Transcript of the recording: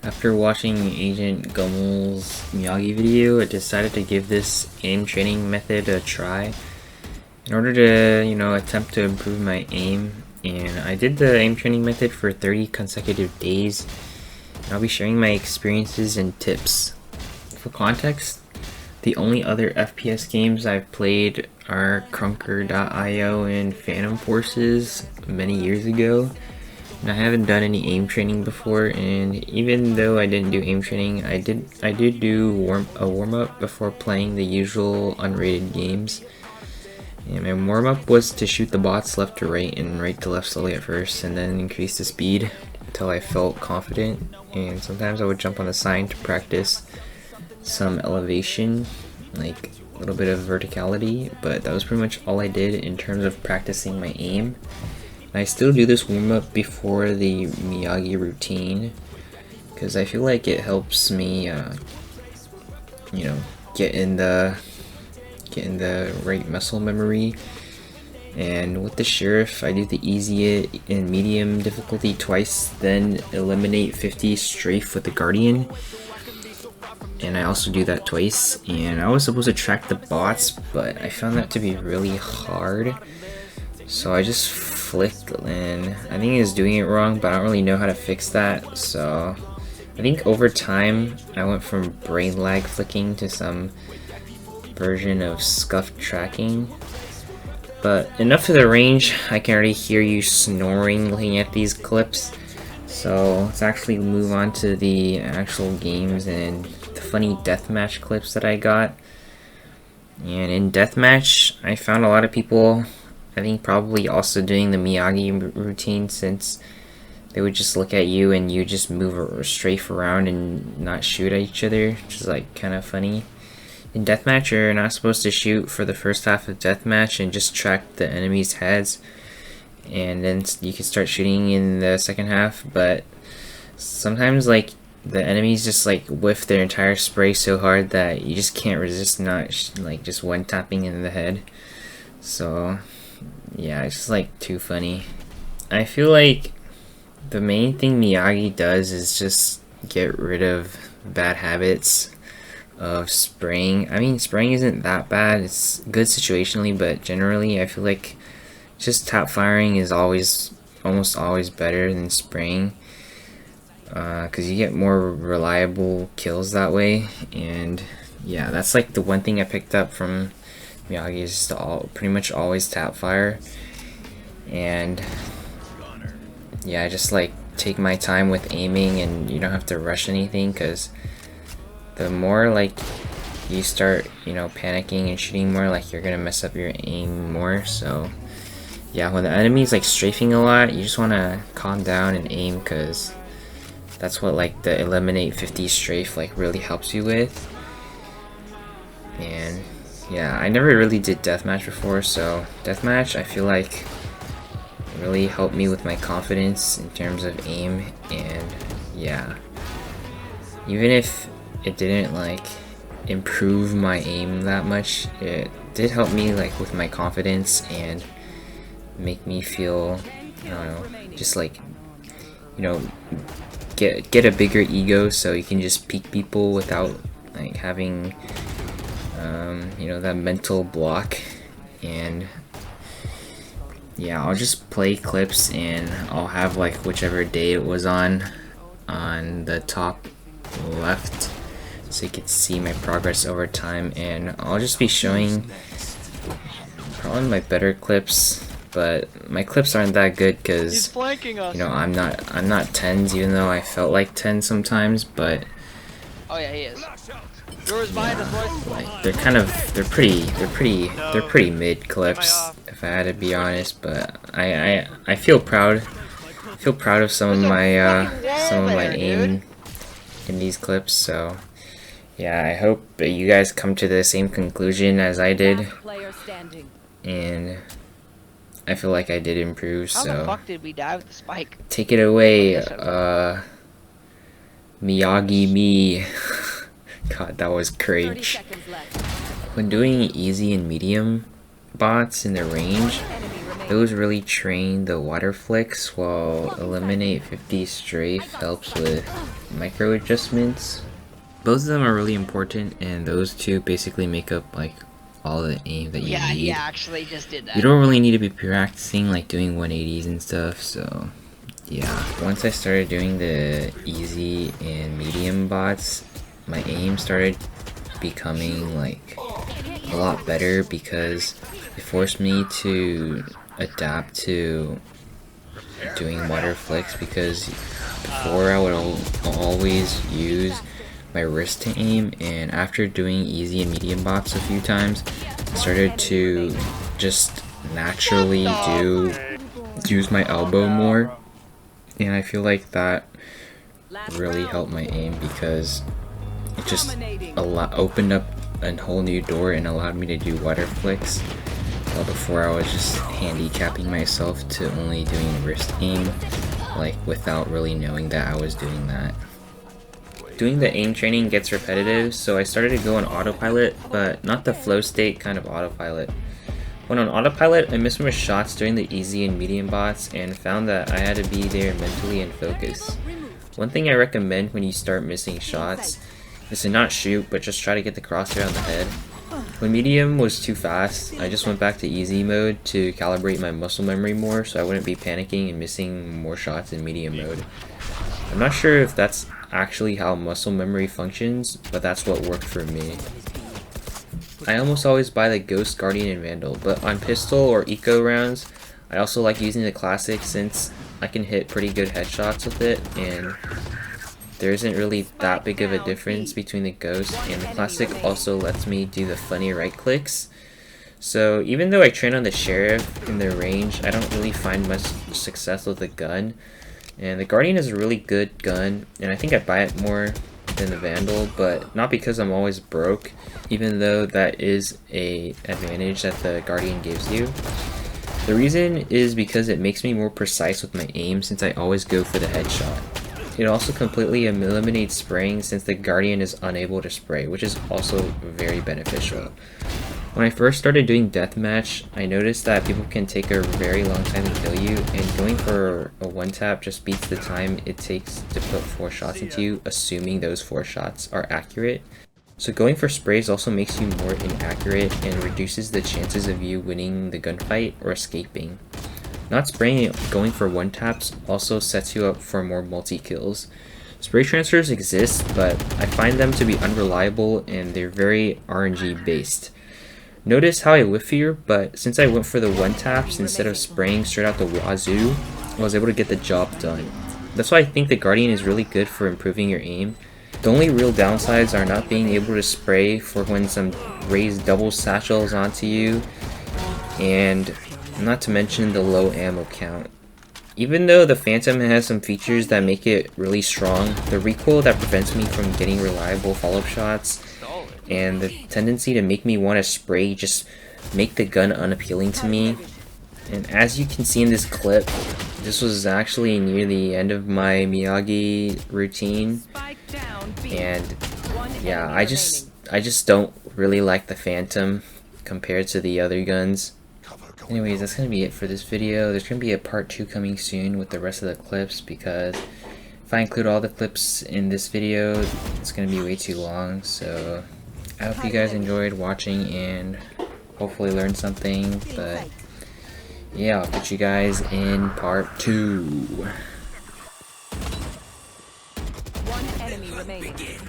After watching Agent Gommel's Miyagi video, I decided to give this aim training method a try in order to, attempt to improve my aim. And I did the aim training method for 30 consecutive days. And I'll be sharing my experiences and tips. For context, the only other FPS games I've played are Crunker.io and Phantom Forces many years ago. And I haven't done any aim training before, and even though I didn't do aim training, I did do a warm-up before playing the usual unrated games. And my warm-up was to shoot the bots left to right and right to left slowly at first, and then increase the speed until I felt confident. And sometimes I would jump on the sign to practice some elevation, like a little bit of verticality, but that was pretty much all I did in terms of practicing my aim. I still do this warm-up before the Miyagi routine because I feel like it helps me, get in the right muscle memory. And with the sheriff, I do the easy and medium difficulty twice, then eliminate 50 strafe with the guardian. And I also do that twice. And I was supposed to track the bots, but I found that to be really hard. So I just flicked, and I think it's doing it wrong, but I don't really know how to fix that. So I think over time I went from brain lag flicking to some version of scuffed tracking. But enough of the range, I can already hear you snoring looking at these clips. So let's actually move on to the actual games and the funny deathmatch clips that I got. And in deathmatch, I found a lot of people, I think, probably also doing the Miyagi routine, since they would just look at you and you just move or strafe around and not shoot at each other, which is like kind of funny. In deathmatch, you're not supposed to shoot for the first half of deathmatch and just track the enemy's heads, and then you can start shooting in the second half. But sometimes like the enemies just like whiff their entire spray so hard that you just can't resist not just one tapping in the head. So yeah, it's just like too funny. I feel like the main thing Miyagi does is just get rid of bad habits of spraying. I mean, spraying isn't that bad, it's good situationally, but generally I feel like just tap firing is almost always better than spraying, because you get more reliable kills that way. And yeah, that's like the one thing I picked up from Miyagi, is to pretty much always tap fire. And yeah, I just like take my time with aiming, and you don't have to rush anything, because the more like you start panicking and shooting more, like you're gonna mess up your aim more. So yeah, when the enemy's like strafing a lot, you just want to calm down and aim, because that's what like the eliminate 50 strafe like really helps you with. And yeah, I never really did deathmatch before, so deathmatch I feel like really helped me with my confidence in terms of aim. And yeah, even if it didn't like improve my aim that much, it did help me like with my confidence and make me feel, I don't know, just like, get a bigger ego, so you can just peek people without like having that mental block. And yeah, I'll just play clips, and I'll have like whichever day it was on the top left, so you can see my progress over time. And I'll just be showing probably my better clips, but my clips aren't that good because I'm not tens, even though I felt like 10 sometimes. But oh yeah, he is. Yours behind us, boys. Like they're pretty mid clips, if I had to be honest. But I feel proud of some of my aim in these clips. So yeah, I hope you guys come to the same conclusion as I did, and I feel like I did improve. So how the fuck did we die with the spike? Take it away, Miyagi me. God, that was cringe. When doing easy and medium bots in the range, Those really train the water flicks, while eliminate 50 strafe helps with micro adjustments. Both of them are really important, and those two basically make up like all the aim that you Yeah, need. he actually just did that. You don't really need to be practicing like doing 180s and stuff, so yeah. Once I started doing the easy and medium bots, my aim started becoming like a lot better because it forced me to adapt to doing water flicks, because before I would always use my wrist to aim, and after doing easy and medium bots a few times, I started to just naturally use my elbow more, and I feel like that really helped my aim because it just opened up a whole new door and allowed me to do water flicks. While before I was just handicapping myself to only doing wrist aim, like without really knowing that I was doing that. Doing the aim training gets repetitive, so I started to go on autopilot, but not the flow state kind of autopilot. When on autopilot, I missed my shots during the easy and medium bots and found that I had to be there mentally and focus. One thing I recommend when you start missing shots is to not shoot, but just try to get the crosshair on the head. When medium was too fast, I just went back to easy mode to calibrate my muscle memory more so I wouldn't be panicking and missing more shots in medium mode. I'm not sure if that's actually how muscle memory functions, but that's what worked for me. I almost always buy the Ghost, Guardian, and Vandal, but on pistol or eco rounds, I also like using the classic since I can hit pretty good headshots with it, and there isn't really that big of a difference between the Ghost, and the classic also lets me do the funny right clicks. So even though I train on the Sheriff in the range, I don't really find much success with the gun. And the Guardian is a really good gun, and I think I buy it more than the Vandal, but not because I'm always broke, even though that is a advantage that the Guardian gives you. The reason is because it makes me more precise with my aim since I always go for the headshot. It also completely eliminates spraying since the Guardian is unable to spray, which is also very beneficial. When I first started doing deathmatch, I noticed that people can take a very long time to kill you, and going for a one tap just beats the time it takes to put 4 shots into you, assuming those 4 shots are accurate. So going for sprays also makes you more inaccurate and reduces the chances of you winning the gunfight or escaping. Not spraying and going for one taps also sets you up for more multi-kills. Spray transfers exist, but I find them to be unreliable and they're very RNG based. Notice how I whiff here, but since I went for the one taps instead of spraying straight out the wazoo, I was able to get the job done. That's why I think the Guardian is really good for improving your aim. The only real downsides are not being able to spray for when some raised double satchels onto you, and not to mention the low ammo count. Even though the Phantom has some features that make it really strong, the recoil that prevents me from getting reliable follow-up shots and the tendency to make me want to spray just make the gun unappealing to me. And as you can see in this clip, this was actually near the end of my Miyagi routine, and yeah, I just don't really like the Phantom compared to the other guns. Anyways, that's gonna be it for this video. There's gonna be a part 2 coming soon with the rest of the clips, because if I include all the clips in this video, it's gonna be way too long. So I hope you guys enjoyed watching and hopefully learned something. But yeah, I'll catch you guys in part 2. One enemy remaining.